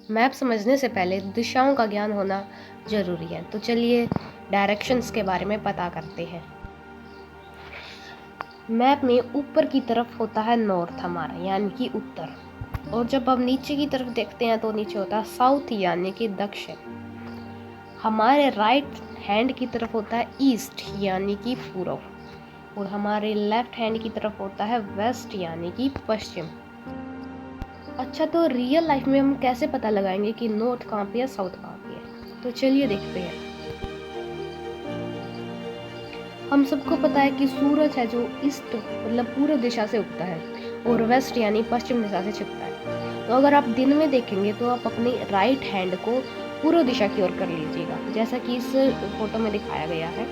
Map समझने से पहले दिशाओं का ज्ञान होना ज़रूरी है। तो चलिए डायरेक्शंस के बारे में पता करते हैं। मैप में ऊपर की तरफ होता है नॉर्थ हमारा, यानी कि उत्तर, और जब हम नीचे की तरफ देखते हैं तो नीचे होता है साउथ, यानी कि दक्षिण। हमारे राइट हैंड की तरफ होता है ईस्ट, यानी कि पूर्व, और हमारे लेफ्ट हैंड की तरफ होता है वेस्ट, यानी कि पश्चिम। अच्छा, तो रियल लाइफ में हम कैसे पता लगाएंगे कि नॉर्थ कहाँ पे है, साउथ कहाँ पे है? तो चलिए देखते हैं। हम सबको पता है कि सूरज है जो ईस्ट मतलब पूर्व दिशा से उगता है, और वेस्ट यानी पश्चिम दिशा से छिपता है। तो अगर आप दिन में देखेंगे तो आप अपनी राइट हैंड को पूर्व दिशा की ओर कर लीजिएगा, जैसा कि इस फोटो में दिखाया गया है।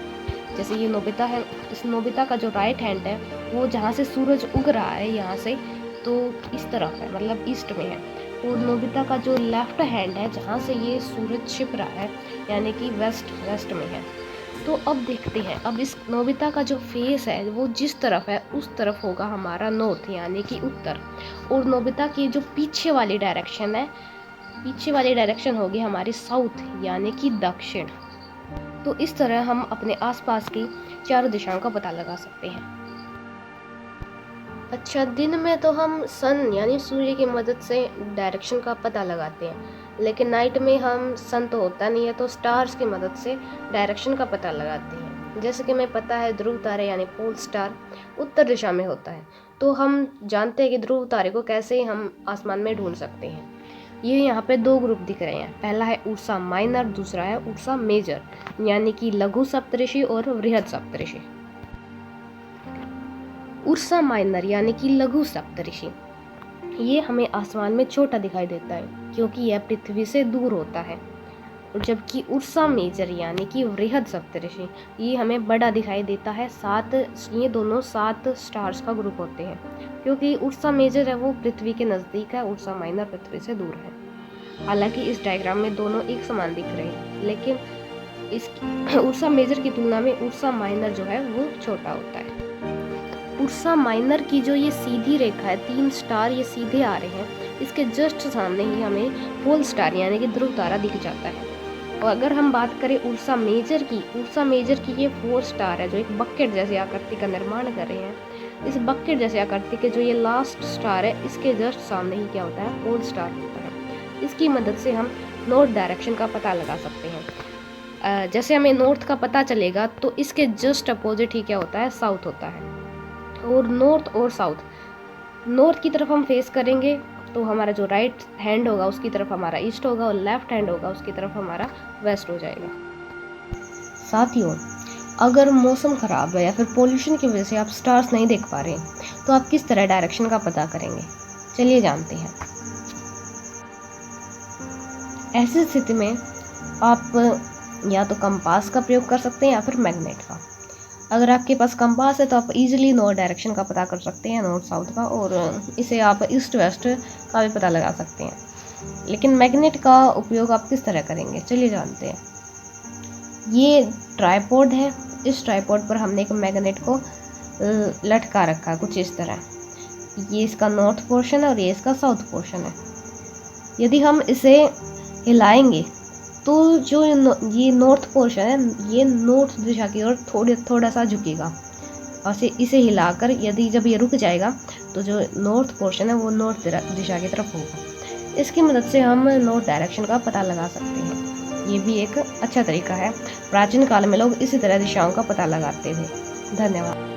जैसे ये नोबिता है, इस नोबिता का जो राइट हैंड है वो जहाँ से सूरज उग रहा है यहाँ से, तो इस तरफ है, मतलब ईस्ट में है। और नोबिता का जो लेफ्ट हैंड है जहाँ से ये सूरज छिप रहा है, यानी कि वेस्ट में है। तो अब देखते हैं, अब इस नोबिता का जो फेस है वो जिस तरफ है उस तरफ होगा हमारा नॉर्थ, यानी कि उत्तर। और नोबिता की जो पीछे वाली डायरेक्शन है, पीछे वाली डायरेक्शन होगी हमारी साउथ, यानी कि दक्षिण। तो इस तरह हम अपने आसपास की चारों दिशाओं का पता लगा सकते हैं। अच्छा, दिन में तो हम सन यानी सूर्य की मदद से डायरेक्शन का पता लगाते हैं, लेकिन नाइट में हम सन तो होता नहीं है तो स्टार्स की मदद से डायरेक्शन का पता लगाते हैं। जैसे कि हमें पता है ध्रुव तारे यानी पोल स्टार उत्तर दिशा में होता है, तो हम जानते हैं कि ध्रुव तारे को कैसे हम आसमान में ढूंढ सकते हैं। ये यहाँ पे दो ग्रुप दिख रहे हैं, पहला है उर्सा माइनर, दूसरा है उर्सा मेजर, यानी कि लघु सप्तऋषि और वृहद सप्तऋषि। उर्सा माइनर यानी कि लघु सप्तऋषि, ये हमें आसमान में छोटा दिखाई देता है क्योंकि यह पृथ्वी से दूर होता है, और जबकि उर्सा मेजर यानी कि वृहद सप्तऋषि ये हमें बड़ा दिखाई देता है। ये दोनों 7 स्टार्स का ग्रुप होते हैं, क्योंकि उर्सा मेजर है वो पृथ्वी के नज़दीक है, उर्सा माइनर पृथ्वी से दूर है। हालांकि इस डायग्राम में दोनों एक समान दिख रहे हैं, लेकिन इस उर्सा मेजर की तुलना में उर्सा माइनर जो है वो छोटा होता है। उर्सा माइनर की जो ये सीधी रेखा है, 3 स्टार ये सीधे आ रहे हैं, इसके जस्ट सामने ही हमें पोल स्टार यानी कि ध्रुव तारा दिख जाता है। और अगर हम बात करें उर्सा मेजर की ये 4 स्टार है जो एक बकेट जैसी आकृति का निर्माण कर रहे हैं। इस बकेट जैसी आकृति के जो ये लास्ट स्टार है, इसके जस्ट सामने ही क्या होता है, पोल स्टार होता है। इसकी मदद से हम नॉर्थ डायरेक्शन का पता लगा सकते हैं। जैसे हमें नॉर्थ का पता चलेगा तो इसके जस्ट अपोजिट ही क्या होता है, साउथ होता है। और नॉर्थ और साउथ, नॉर्थ की तरफ हम फेस करेंगे तो हमारा जो राइट हैंड होगा उसकी तरफ हमारा ईस्ट होगा, और लेफ्ट हैंड होगा उसकी तरफ हमारा वेस्ट हो जाएगा। साथियों, अगर मौसम खराब है या फिर पोल्यूशन की वजह से आप स्टार्स नहीं देख पा रहे तो आप किस तरह डायरेक्शन का पता करेंगे? चलिए जानते हैं। ऐसी स्थिति में आप या तो कंपास का प्रयोग कर सकते हैं या फिर मैग्नेट का। अगर आपके पास कंपास है तो आप इजीली नॉर्थ डायरेक्शन का पता कर सकते हैं, नॉर्थ साउथ का, और इसे आप ईस्ट वेस्ट का भी पता लगा सकते हैं। लेकिन मैग्नेट का उपयोग आप किस तरह करेंगे, चलिए जानते हैं। ये ट्राइपॉड है, इस ट्राइपॉड पर हमने एक मैग्नेट को लटका रखा है कुछ इस तरह। ये इसका नॉर्थ पोर्शन है और ये इसका साउथ पोर्शन है। यदि हम इसे हिलाएंगे तो जो ये नॉर्थ पोर्शन है ये नॉर्थ दिशा की ओर थोड़ा सा झुकेगा, और इसे हिलाकर यदि जब ये रुक जाएगा तो जो नॉर्थ पोर्शन है वो नॉर्थ दिशा की तरफ होगा। इसकी मदद से हम नॉर्थ डायरेक्शन का पता लगा सकते हैं। ये भी एक अच्छा तरीका है। प्राचीन काल में लोग इसी तरह दिशाओं का पता लगाते थे। धन्यवाद।